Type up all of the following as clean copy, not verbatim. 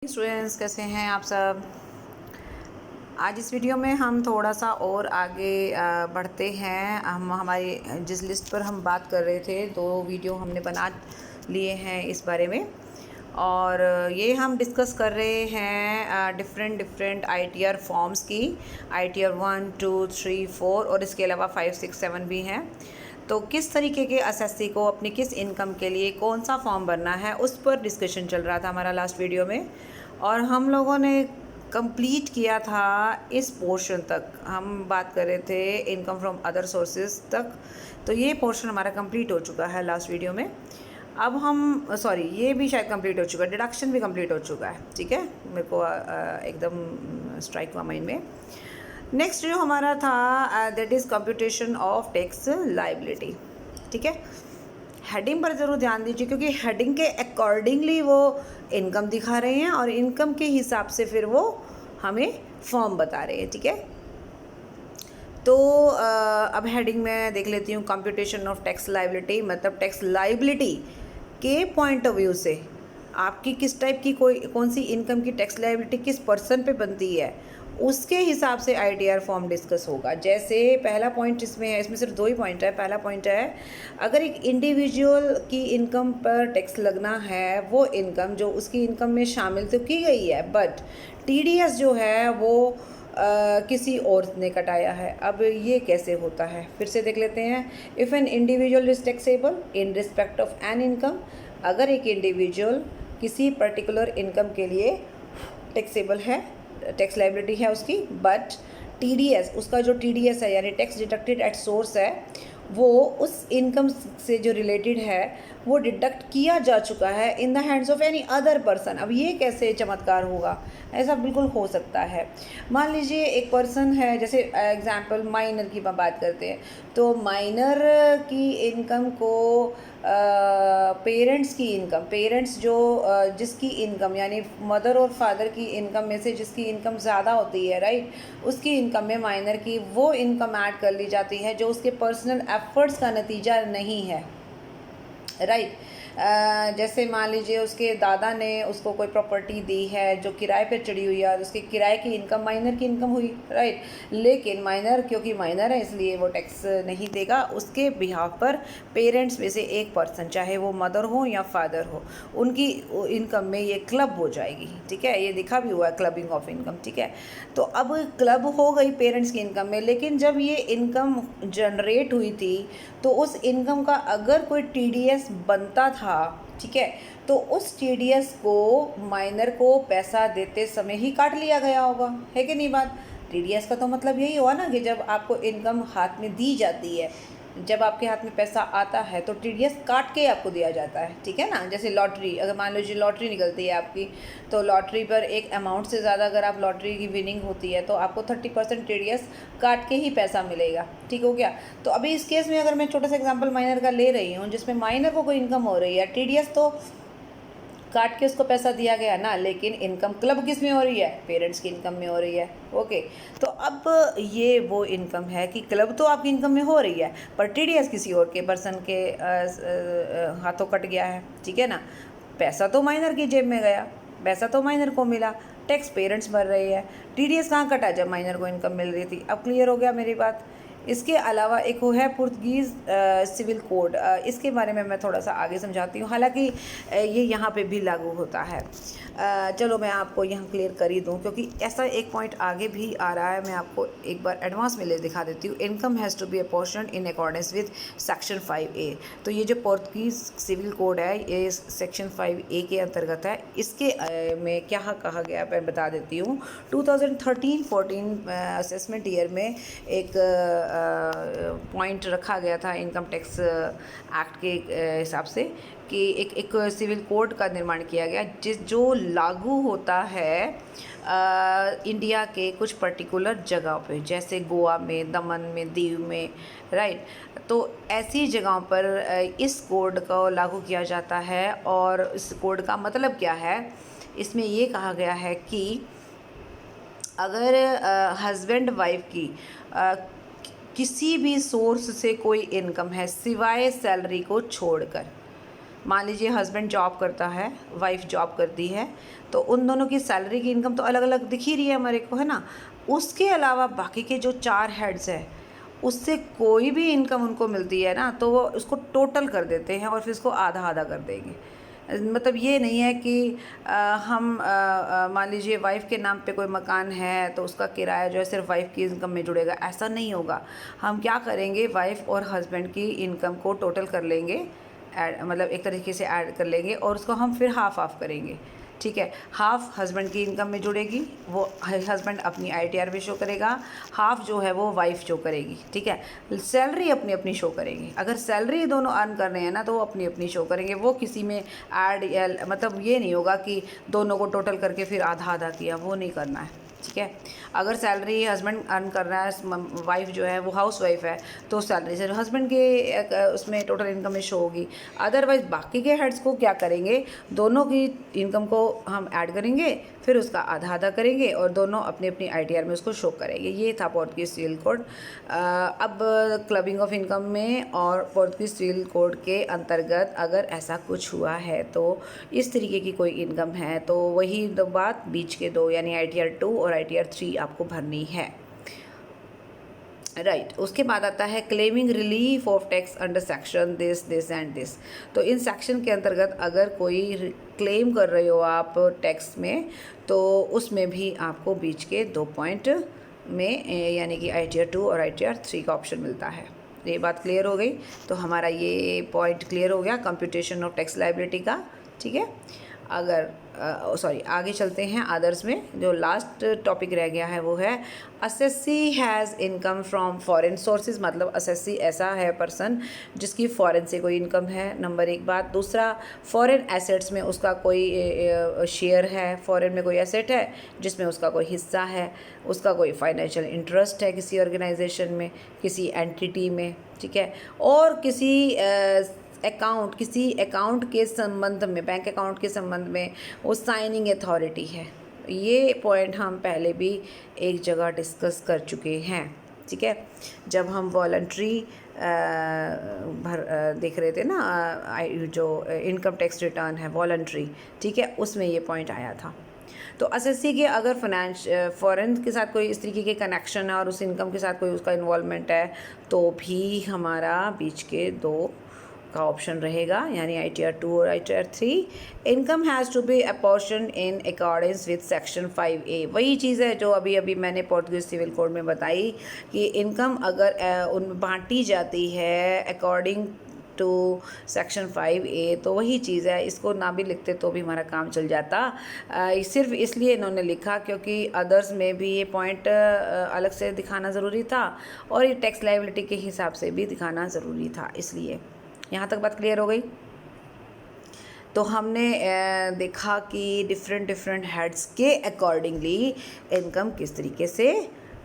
Students, कैसे हैं आप सब। आज इस वीडियो में हम थोड़ा सा और आगे बढ़ते हैं। हम हमारी जिस लिस्ट पर हम बात कर रहे थे, 2 वीडियो हमने बना लिए हैं इस बारे में, और ये हम डिस्कस कर रहे हैं डिफरेंट ITR फॉर्म्स की। ITR 1, 2, 3, 4 और इसके अलावा 5, 6, 7 भी हैं। तो किस तरीके के एसएससी को अपनी किस इनकम के लिए कौन सा फॉर्म भरना है, उस पर डिस्कशन चल रहा था हमारा लास्ट वीडियो में। और हम लोगों ने कंप्लीट किया था इस पोर्शन तक। हम बात कर रहे थे इनकम फ्रॉम अदर सोर्सेज तक। तो ये पोर्शन हमारा कंप्लीट हो चुका है लास्ट वीडियो में। अब हम ये भी शायद कंप्लीट हो चुका है, डिडक्शन भी कंप्लीट हो चुका है। ठीक है, मेरे को एकदम स्ट्राइक हुआ माइंड में। नेक्स्ट जो हमारा था that is computation of tax liability. ठीक है, हेडिंग पर ज़रूर ध्यान दीजिए, क्योंकि हेडिंग के अकॉर्डिंगली वो इनकम दिखा रहे हैं और इनकम के हिसाब से फिर वो हमें फॉर्म बता रहे हैं। ठीक है, तो अब हेडिंग में देख लेती हूँ कंप्यूटेशन ऑफ टैक्स लायबिलिटी। मतलब टैक्स लायबिलिटी के पॉइंट ऑफ व्यू से आपकी किस टाइप की कौन सी इनकम की टैक्स लायबिलिटी किस पर्सन पे बनती है, उसके हिसाब से ITR फॉर्म डिस्कस होगा। जैसे पहला पॉइंट इसमें है, इसमें सिर्फ 2 ही पॉइंट है। पहला पॉइंट है, अगर एक इंडिविजुअल की इनकम पर टैक्स लगना है, वो इनकम जो उसकी इनकम में शामिल तो की गई है, बट TDS जो है वो किसी और ने कटाया है। अब ये कैसे होता है, फिर से देख लेते हैं। If an individual is taxable in respect of an income, अगर एक इंडिविजुअल किसी पर्टिकुलर इनकम के लिए टैक्सेबल है, टैक्स लायबिलिटी है उसकी, बट TDS, उसका जो TDS है यानी टैक्स डिडक्टेड एट सोर्स है, वो उस इनकम से जो रिलेटेड है वो डिडक्ट किया जा चुका है in the hands of any other person. अब ये कैसे चमत्कार होगा, ऐसा बिल्कुल हो सकता है। मान लीजिए एक पर्सन है, जैसे एग्जांपल माइनर की बात करते हैं, तो माइनर की इनकम को पेरेंट्स की इनकम, पेरेंट्स जो जिसकी इनकम यानी मदर और फादर की इनकम में से जिसकी इनकम ज़्यादा होती है, राइट, उसकी इनकम में माइनर की वो इनकम ऐड कर ली जाती है जो उसके पर्सनल एफर्ट्स का नतीजा नहीं है, राइट। जैसे मान लीजिए उसके दादा ने उसको कोई प्रॉपर्टी दी है जो किराए पे चढ़ी हुई है, और उसके किराए की इनकम माइनर की इनकम हुई, राइट। लेकिन माइनर क्योंकि माइनर है इसलिए वो टैक्स नहीं देगा। उसके बिहाफ पर पेरेंट्स में से एक पर्सन, चाहे वो मदर हो या फादर हो, उनकी इनकम में ये क्लब हो जाएगी। ठीक है, ये दिखा भी हुआ है क्लबिंग ऑफ इनकम। ठीक है, तो अब क्लब हो गई पेरेंट्स की इनकम में, लेकिन जब ये इनकम जनरेट हुई थी तो उस इनकम का अगर कोई TDS बनता था, ठीक है, तो उस TDS को माइनर को पैसा देते समय ही काट लिया गया होगा, है कि नहीं बात। TDS का तो मतलब यही हुआ ना कि जब आपको इनकम हाथ में दी जाती है, जब आपके हाथ में पैसा आता है तो TDS काट के आपको दिया जाता है। ठीक है ना, जैसे लॉटरी, अगर मान लीजिए लॉटरी निकलती है आपकी, तो लॉटरी पर एक अमाउंट से ज़्यादा अगर आप लॉटरी की विनिंग होती है तो आपको 30% TDS काट के ही पैसा मिलेगा। ठीक हो गया। तो अभी इस केस में अगर मैं छोटा सा एग्जांपल माइनर का ले रही हूँ, जिसमें माइनर को कोई इनकम हो रही है, TDS तो काट के उसको पैसा दिया गया ना, लेकिन इनकम क्लब किस में हो रही है, पेरेंट्स की इनकम में हो रही है। ओके, तो अब ये वो इनकम है कि क्लब तो आपकी इनकम में हो रही है, पर TDS किसी और के पर्सन के हाथों कट गया है। ठीक है ना, पैसा तो माइनर की जेब में गया, पैसा तो माइनर को मिला, टैक्स पेरेंट्स भर रही है, TDS कहाँ कटा जब माइनर को इनकम मिल रही थी। अब क्लियर हो गया मेरी बात। इसके अलावा एक वो है पुर्तगीज़ सिविल कोड, इसके बारे में मैं थोड़ा सा आगे समझाती हूँ, हालांकि ये यहाँ पे भी लागू होता है। चलो मैं आपको यहाँ क्लियर कर ही दूँ, क्योंकि ऐसा एक पॉइंट आगे भी आ रहा है। मैं आपको एक बार एडवांस में ले दिखा देती हूँ। Income has to be apportioned in accordance with section 5A। तो ये जो पुर्तगीज़ सिविल कोड है ये सेक्शन 5A के अंतर्गत है। इसके में क्या कहा गया मैं बता देती हूँ। 2013-14 असेसमेंट ईयर में एक पॉइंट रखा गया था इनकम टैक्स एक्ट के हिसाब से, कि एक सिविल कोड का निर्माण किया गया जो लागू होता है इंडिया के कुछ पर्टिकुलर जगह पे, जैसे गोवा में, दमन में, दीव में, राइट। तो ऐसी जगहों पर इस कोड को लागू किया जाता है। और इस कोड का मतलब क्या है, इसमें ये कहा गया है कि अगर हस्बैंड वाइफ की किसी भी सोर्स से कोई इनकम है सिवाय सैलरी को छोड़कर, मान लीजिए हस्बैंड जॉब करता है, वाइफ जॉब करती है, तो उन दोनों की सैलरी की इनकम तो अलग अलग दिख ही रही है हमारे को, है ना। उसके अलावा बाकी के जो 4 हेड्स हैं उससे कोई भी इनकम उनको मिलती है ना, तो वो उसको टोटल कर देते हैं और फिर उसको आधा आधा कर देंगे। मतलब ये नहीं है कि हम मान लीजिए वाइफ़ के नाम पे कोई मकान है तो उसका किराया जो है सिर्फ वाइफ़ की इनकम में जुड़ेगा, ऐसा नहीं होगा। हम क्या करेंगे, वाइफ़ और हस्बैंड की इनकम को टोटल कर लेंगे, मतलब एक तरीके से ऐड कर लेंगे और उसको हम फिर हाफ़ हाफ़ करेंगे, ठीक है। हाफ़ हस्बैंड की इनकम में जुड़ेगी, वो हस्बैंड अपनी आईटीआर में शो करेगा, हाफ़ जो है वो वाइफ शो करेगी, ठीक है। सैलरी अपनी अपनी शो करेगी। अगर सैलरी दोनों अर्न कर रहे हैं ना तो वो अपनी अपनी शो करेंगे, वो किसी में ऐड या मतलब ये नहीं होगा कि दोनों को टोटल करके फिर आधा आधा किया, वो नहीं करना है, ठीक है। अगर सैलरी हस्बैंड अर्न कर रहा है, वाइफ जो है वो हाउस वाइफ है, तो सैलरी से हस्बैंड के उसमें टोटल इनकम में शो होगी। अदरवाइज़ बाकी के हेड्स को क्या करेंगे, दोनों की इनकम को हम ऐड करेंगे, फिर उसका आधा आधा करेंगे और दोनों अपनी अपनी आईटीआर में उसको शो करेंगे। ये था पोर्तुगीज़ सिविल कोड। अब क्लबिंग ऑफ इनकम में और पोर्तुगीज़ सिविल कोड के अंतर्गत अगर ऐसा कुछ हुआ है तो इस तरीके की कोई इनकम है तो वही दो बात बीच के दो यानी आईटीआर 2 और आईटीआर 3 आपको भरनी है, राइट। उसके बाद आता है claiming relief of tax under section this and this. तो इन सेक्शन के अंतर्गत अगर कोई क्लेम कर रहे हो आप टैक्स में तो उसमें भी आपको बीच के 2 पॉइंट में यानी कि आईटीआर 2 और आईटीआर 3 का ऑप्शन मिलता है। ये बात क्लियर हो गई। तो हमारा ये पॉइंट क्लियर हो गया कंप्यूटेशन ऑफ टैक्स लायबिलिटी का, ठीक है। अगर आगे चलते हैं अदर्स में। जो लास्ट टॉपिक रह गया है वो है assessee has income from foreign sources. मतलब असेसी ऐसा है पर्सन जिसकी फॉरेन से कोई इनकम है, नंबर 1 बात। दूसरा, फॉरेन एसेट्स में उसका कोई शेयर है, फॉरेन में कोई एसेट है जिसमें उसका कोई हिस्सा है, उसका कोई फाइनेंशियल इंटरेस्ट है किसी ऑर्गेनाइजेशन में, किसी एंटिटी में, ठीक है। और किसी अकाउंट के संबंध में, बैंक अकाउंट के संबंध में वो साइनिंग अथॉरिटी है। ये पॉइंट हम पहले भी एक जगह डिस्कस कर चुके हैं, ठीक है। जब हम वॉलंटरी देख रहे थे ना, जो इनकम टैक्स रिटर्न है वॉलंटरी, ठीक है, उसमें ये पॉइंट आया था। तो असेसी के अगर फॉरेन के साथ कोई इस तरीके के कनेक्शन है और उस इनकम के साथ कोई उसका इन्वॉल्वमेंट है तो भी हमारा बीच के 2 का ऑप्शन रहेगा यानी आईटीआर 2 और ITR 3। Income has to be apportion in accordance with section 5A। वही चीज़ है जो अभी मैंने पोर्तुगीज़ सिविल कोड में बताई कि इनकम अगर उन बांटी जाती है अकॉर्डिंग टू सेक्शन 5A तो वही चीज़ है। इसको ना भी लिखते तो भी हमारा काम चल जाता। सिर्फ इसलिए इन्होंने लिखा क्योंकि अदर्स में भी ये पॉइंट अलग से दिखाना ज़रूरी था और ये टैक्स लायबिलिटी के हिसाब से भी दिखाना ज़रूरी था, इसलिए। यहाँ तक बात क्लियर हो गई। तो हमने देखा कि डिफरेंट हेड्स के अकॉर्डिंगली इनकम किस तरीके से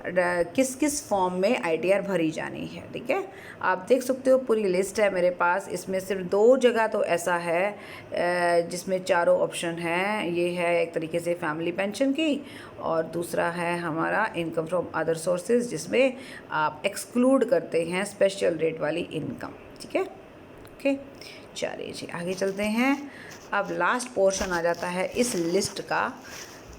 किस फॉर्म में आईटीआर भरी जानी है, ठीक है। आप देख सकते हो पूरी लिस्ट है मेरे पास। इसमें सिर्फ 2 जगह तो ऐसा है जिसमें चारों ऑप्शन हैं। ये है एक तरीके से फैमिली पेंशन की और दूसरा है हमारा इनकम फ्रॉम अदर सोर्सेज जिसमें आप एक्सक्लूड करते हैं स्पेशल रेट वाली इनकम, ठीक है। ओके, चलिए जी आगे चलते हैं। अब लास्ट पोर्शन आ जाता है इस लिस्ट का।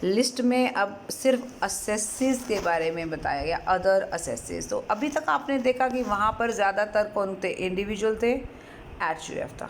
लिस्ट में अब सिर्फ असेसीज के बारे में बताया गया, अदर असेसीज। तो अभी तक आपने देखा कि वहाँ पर ज़्यादातर कौन थे, इंडिविजुअल थे, एचयूएफ था।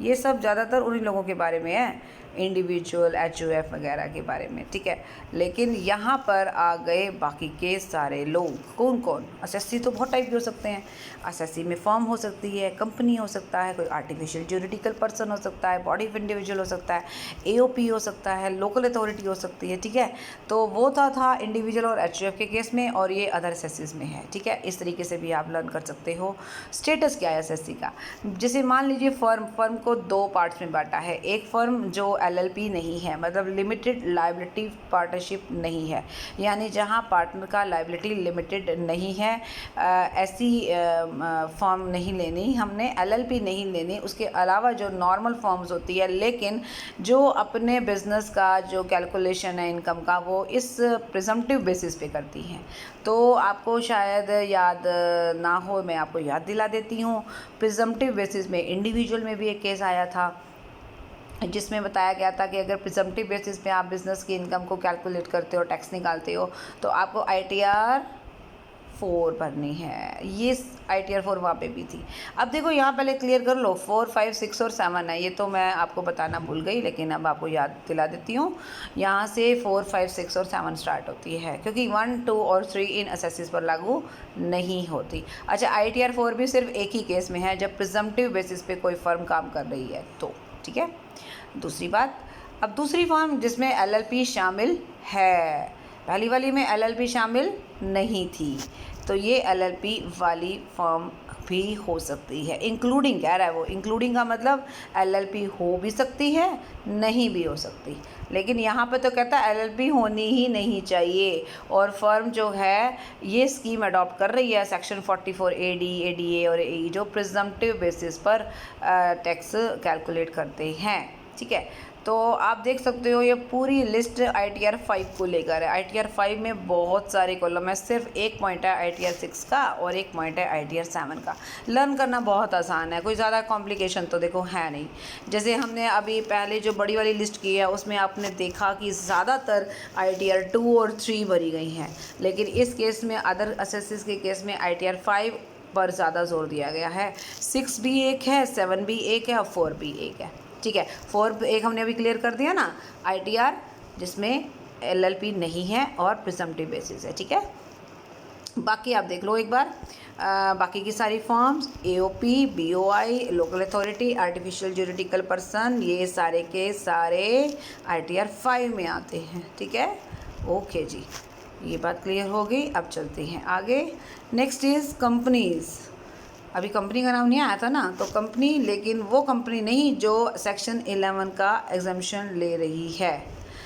ये सब ज़्यादातर उन्हीं लोगों के बारे में है, इंडिविजुअल, एचयूएफ वगैरह के बारे में, ठीक है। लेकिन यहाँ पर आ गए बाकी के सारे लोग। कौन कौन? असेसी तो बहुत टाइप के हो सकते हैं। असेसी में फर्म हो सकती है, कंपनी हो सकता है, कोई आर्टिफिशियल ज्यूरिडिकल पर्सन हो सकता है, बॉडी ऑफ इंडिविजुअल हो सकता है, एओपी हो सकता है, लोकल अथॉरिटी हो सकती है, ठीक है। तो वो था इंडिविजुअल और एचयूएफ के केस में, और ये अदर असेसीज में है, ठीक है। इस तरीके से भी आप लर्न कर सकते हो। स्टेटस क्या है असेसी का? जैसे मान लीजिए फर्म को 2 पार्ट्स में बांटा है। एक फर्म जो LLP नहीं है, मतलब लिमिटेड लायबिलिटी पार्टनरशिप नहीं है, यानी जहाँ पार्टनर का लायबिलिटी लिमिटेड नहीं है, ऐसी फॉर्म नहीं लेनी हमने, LLP नहीं लेनी। उसके अलावा जो नॉर्मल फॉर्म्स होती है, लेकिन जो अपने बिजनेस का जो कैलकुलेशन है इनकम का, वो इस प्रिजम्पटिव बेसिस पे करती हैं। तो आपको शायद याद ना हो, मैं आपको याद दिला देती हूँ। प्रिजम्पटिव बेसिस में इंडिविजुअल में भी एक केस आया था जिसमें बताया गया था कि अगर प्रिजम्पटिव बेसिस पे आप बिज़नेस की इनकम को कैलकुलेट करते हो, टैक्स निकालते हो, तो आपको ITR 4 भरनी है। ये ITR 4 वहाँ पे भी थी। अब देखो यहाँ पहले क्लियर कर लो, 4, 5, 6 और 7 है, ये तो मैं आपको बताना भूल गई, लेकिन अब आपको याद दिला देती हूँ। यहाँ से 4, 5, 6 और 7 स्टार्ट होती है, क्योंकि 1, 2 और 3 इन असेसिस पर लागू नहीं होती। अच्छा, ITR 4 भी सिर्फ एक ही केस में है, जब प्रिजम्पटिव बेसिस पे कोई फर्म काम कर रही है तो, ठीक है। दूसरी बात, अब दूसरी फॉर्म जिसमें LLP शामिल है, पहली वाली में LLP शामिल नहीं थी, तो ये LLP वाली फॉर्म भी हो सकती है। इंक्लूडिंग कह रहा है वो, इंक्लूडिंग का मतलब LLP हो भी सकती है, नहीं भी हो सकती, लेकिन यहाँ पे तो कहता है LLP होनी ही नहीं चाहिए। और फर्म जो है ये स्कीम अडॉप्ट कर रही है सेक्शन 44 AD, ADA और AE, जो प्रिजम्पटिव बेसिस पर टैक्स कैलकुलेट करते हैं, ठीक है। तो आप देख सकते हो ये पूरी लिस्ट ITR 5 को लेकर है। ITR 5 में बहुत सारे कॉलम है, सिर्फ एक पॉइंट है ITR 6 का और एक पॉइंट है ITR 7 का। लर्न करना बहुत आसान है, कोई ज़्यादा कॉम्प्लिकेशन तो देखो है नहीं। जैसे हमने अभी पहले जो बड़ी वाली लिस्ट की है उसमें आपने देखा कि ज़्यादातर ITR 2 और 3 भरी गई हैं, लेकिन इस केस में अदर असेसिस के केस में ITR 5 पर ज़्यादा जोर दिया गया है। 6 भी एक है, 7 भी एक है और 4 भी एक है, ठीक है। 4 एक हमने अभी क्लियर कर दिया ना, ITR जिसमें LLP नहीं है और प्रिजम्पटिव बेसिस है, ठीक है। बाकी आप देख लो एक बार, बाकी की सारी forms AOP, BOI, local authority, artificial juridical person, ये सारे के सारे ITR 5 में आते हैं, ठीक है। ओके जी, ये बात क्लियर हो गई। अब चलते हैं आगे। Next is companies. अभी कंपनी का नाम नहीं आया था ना, तो कंपनी, लेकिन वो कंपनी नहीं जो सेक्शन 11 का एग्जम्पशन ले रही है।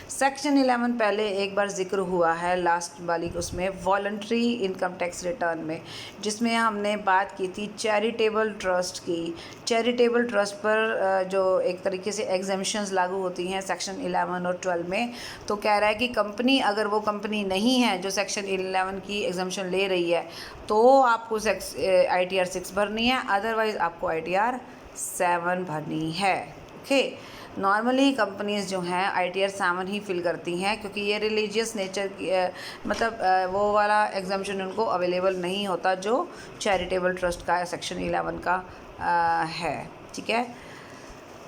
सेक्शन 11 पहले एक बार जिक्र हुआ है लास्ट वाली उसमें, वॉलंटरी इनकम टैक्स रिटर्न में, जिसमें हमने बात की थी चैरिटेबल ट्रस्ट की। चैरिटेबल ट्रस्ट पर जो एक तरीके से एग्जम्पशंस लागू होती हैं सेक्शन 11 और 12 में। तो कह रहा है कि कंपनी, अगर वो कंपनी नहीं है जो सेक्शन 11 की एग्जम्पशन ले रही है, तो आपको ITR 6 भरनी है, अदरवाइज़ आपको ITR 7 भरनी है, ओके। नॉर्मली कंपनीज़ जो हैं ITR 7 ही फिल करती हैं, क्योंकि ये रिलीजियस नेचर की मतलब वो वाला एग्जम्पशन उनको अवेलेबल नहीं होता जो चैरिटेबल ट्रस्ट का सेक्शन 11 का है, ठीक है।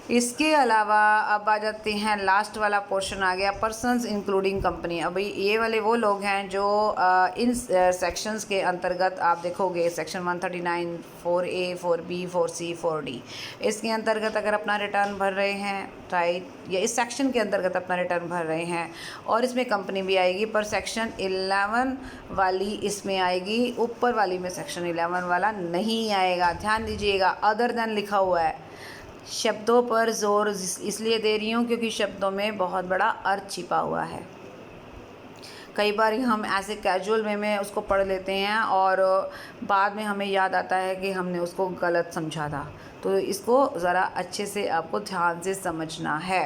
इसके अलावा अब आ जाते हैं, लास्ट वाला पोर्शन आ गया, पर्सन्स इंक्लूडिंग कंपनी। अभी ये वाले वो लोग हैं जो इन सेक्शंस के अंतर्गत आप देखोगे, section 139 4A 4B 4C 4D, इसके अंतर्गत अगर अपना रिटर्न भर रहे हैं, राइट, या इस सेक्शन के अंतर्गत अपना रिटर्न भर रहे हैं, और इसमें कंपनी भी आएगी, पर सेक्शन 11 वाली इसमें आएगी, ऊपर वाली में सेक्शन 11 वाला नहीं आएगा। ध्यान दीजिएगा, अदर देन लिखा हुआ है। शब्दों पर जोर इसलिए दे रही हूँ क्योंकि शब्दों में बहुत बड़ा अर्थ छिपा हुआ है। कई बार हम ऐसे कैजुअल वे में उसको पढ़ लेते हैं और बाद में हमें याद आता है कि हमने उसको गलत समझा था, तो इसको ज़रा अच्छे से आपको ध्यान से समझना है।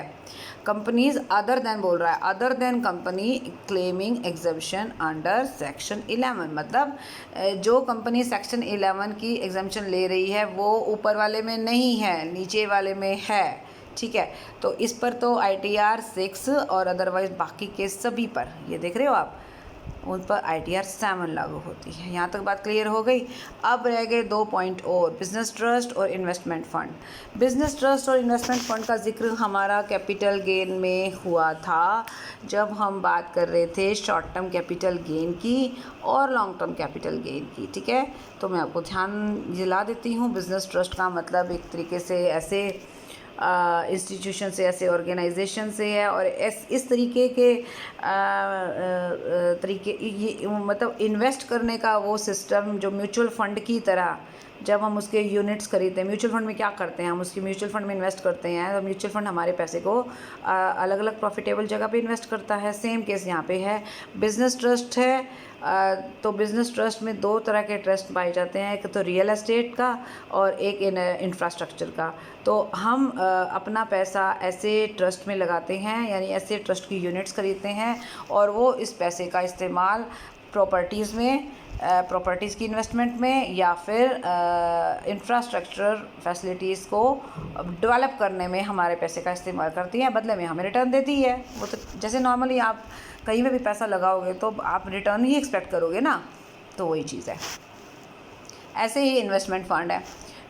कंपनीज अदर देन बोल रहा है, other than company claiming exemption under section 11, मतलब जो कंपनी सेक्शन 11 की एग्जम्पशन ले रही है वो ऊपर वाले में नहीं है, नीचे वाले में है, ठीक है। तो इस पर तो ITR 6 और अदरवाइज बाकी के सभी पर, ये देख रहे हो आप, उन पर ITR 7 लागू होती है। यहाँ तक बात क्लियर हो गई। अब रह गए 2 पॉइंट और, बिजनेस ट्रस्ट और इन्वेस्टमेंट फ़ंड। बिजनेस ट्रस्ट और इन्वेस्टमेंट फ़ंड का जिक्र हमारा कैपिटल गेन में हुआ था, जब हम बात कर रहे थे शॉर्ट टर्म कैपिटल गेन की और लॉन्ग टर्म कैपिटल गेन की, ठीक है। तो मैं आपको ध्यान दिला देती हूँ, बिजनेस ट्रस्ट का मतलब एक तरीके से ऐसे इंस्टीट्यूशन से, ऐसे ऑर्गेनाइजेशन से है, और इस तरीके के तरीके, ये मतलब इन्वेस्ट करने का वो सिस्टम जो म्यूचुअल फ़ंड की तरह जब हम उसके यूनिट्स खरीदते हैं, म्यूचुअल फंड में क्या करते हैं, हम उसकी म्यूचुअल फंड में इन्वेस्ट करते हैं, तो म्यूचुअल फंड हमारे पैसे को अलग अलग प्रॉफिटेबल जगह पे इन्वेस्ट करता है। सेम केस यहाँ पे है। बिजनेस ट्रस्ट है, तो बिज़नेस ट्रस्ट में दो तरह के ट्रस्ट पाए जाते हैं, एक तो रियल एस्टेट का और एक इंफ्रास्ट्रक्चर का। तो हम अपना पैसा ऐसे ट्रस्ट में लगाते हैं, यानी ऐसे ट्रस्ट की यूनिट्स खरीदते हैं और वो इस पैसे का इस्तेमाल प्रॉपर्टीज़ में, प्रॉपर्टीज़ की इन्वेस्टमेंट में या फिर इंफ्रास्ट्रक्चर फैसिलिटीज़ को डेवलप करने में हमारे पैसे का इस्तेमाल करती हैं, बदले में हमें रिटर्न देती है। वो तो जैसे नॉर्मली आप कहीं पे भी पैसा लगाओगे तो आप रिटर्न ही एक्सपेक्ट करोगे ना, तो वही चीज़ है। ऐसे ही इन्वेस्टमेंट फ़ंड है।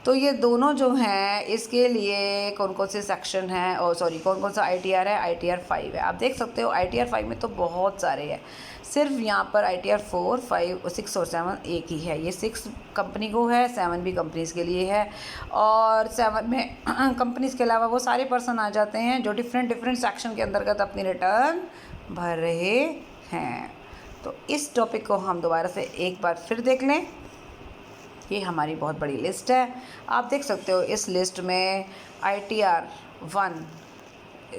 तो ये दोनों जो हैं, इसके लिए कौन कौन से सेक्शन हैं, और सॉरी कौन कौन सा ITR है, ITR 5 है। आप देख सकते हो ITR 5 में तो बहुत सारे हैं, सिर्फ यहाँ पर ITR 4, 5, 6 और 7 एक ही है। ये 6 कंपनी को है, 7 भी कंपनीज़ के लिए है। और 7 में कंपनीज़ के अलावा वो सारे पर्सन आ जाते हैं जो डिफरेंट सेक्शन के अंतर्गत अपनी रिटर्न भर रहे हैं। तो इस टॉपिक को हम दोबारा से एक बार फिर देख लें। ये हमारी बहुत बड़ी लिस्ट है, आप देख सकते हो। इस लिस्ट में ITR 1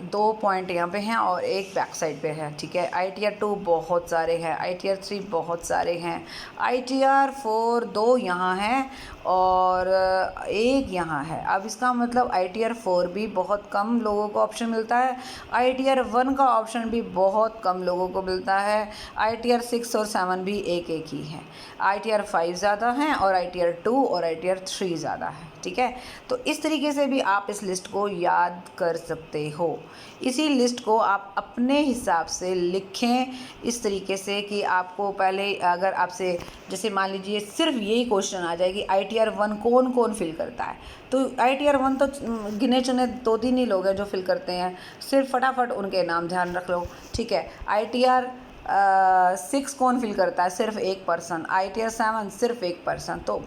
2 पॉइंट यहाँ पे हैं और एक बैक साइड पे है, ठीक है। ITR 2 बहुत सारे हैं, ITR 3 बहुत सारे हैं, ITR 4 2 यहाँ हैं और एक यहाँ है। अब इसका मतलब ITR 4 भी बहुत कम लोगों को ऑप्शन मिलता है, ITR 1 का ऑप्शन भी बहुत कम लोगों को मिलता है, ITR 6 और 7 भी एक एक ही हैं, ITR 5 ज़्यादा हैं और ITR 2 और ITR 3 ज़्यादा है, ठीक है। तो इस तरीके से भी आप इस लिस्ट को याद कर सकते हो। इसी लिस्ट को आप अपने हिसाब से लिखें इस तरीके से कि आपको पहले, अगर आपसे जैसे मान लीजिए सिर्फ यही क्वेश्चन आ जाए कि ITR 1 कौन कौन फिल करता है, तो ITR 1 तो गिने चुने 2-3 ही लोग हैं जो फिल करते हैं, सिर्फ फटाफट उनके नाम ध्यान रख लो, ठीक है। ITR 6 कौन फिल करता है, सिर्फ एक पर्सन। ITR 7 सिर्फ एक पर्सन। तो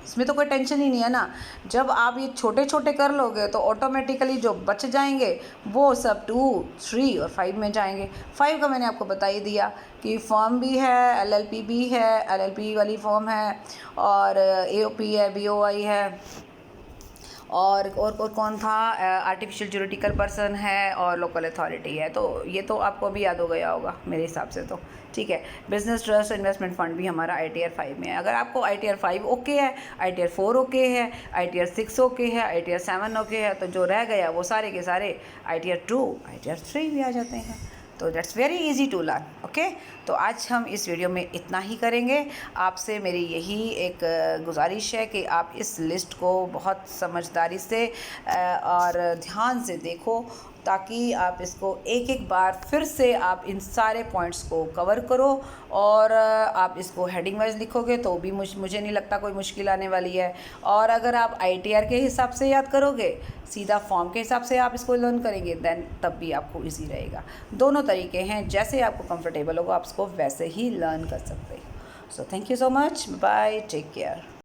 इसमें तो कोई टेंशन ही नहीं है ना। जब आप ये छोटे छोटे कर लोगे तो ऑटोमेटिकली जो बच जाएंगे वो सब 2, 3 और 5 में जाएंगे। 5 का मैंने आपको बता ही दिया कि फॉर्म भी है, LLP भी है, LLP वाली फॉर्म है, और AOP है, BOI है, और कौन था, आर्टिफिशियल ज्यूरिडिकल पर्सन है, और लोकल अथॉरिटी है। तो ये तो आपको भी याद हो गया होगा मेरे हिसाब से, तो ठीक है। बिजनेस ट्रस्ट इन्वेस्टमेंट फंड भी हमारा ITR 5 में है। अगर आपको ITR 5 ओके है, ITR 4 ओके है, ITR 6 ओके है, ITR 7 ओके है, तो जो रह गया वो सारे के सारे ITR 2, ITR 3 भी आ जाते हैं। तो that's very easy to learn, okay. तो आज हम इस वीडियो में इतना ही करेंगे। आपसे मेरी यही एक गुजारिश है कि आप इस लिस्ट को बहुत समझदारी से और ध्यान से देखो, ताकि आप इसको एक एक बार फिर से आप इन सारे पॉइंट्स को कवर करो, और आप इसको हेडिंग वाइज लिखोगे तो भी मुझे नहीं लगता कोई मुश्किल आने वाली है। और अगर आप ITR के हिसाब से याद करोगे, सीधा फॉर्म के हिसाब से आप इसको लर्न करेंगे, देन तब भी आपको इजी रहेगा। दोनों तरीके हैं, जैसे आपको कंफर्टेबल होगा आप इसको वैसे ही लर्न कर सकते हो। So thank you so much, bye, take care.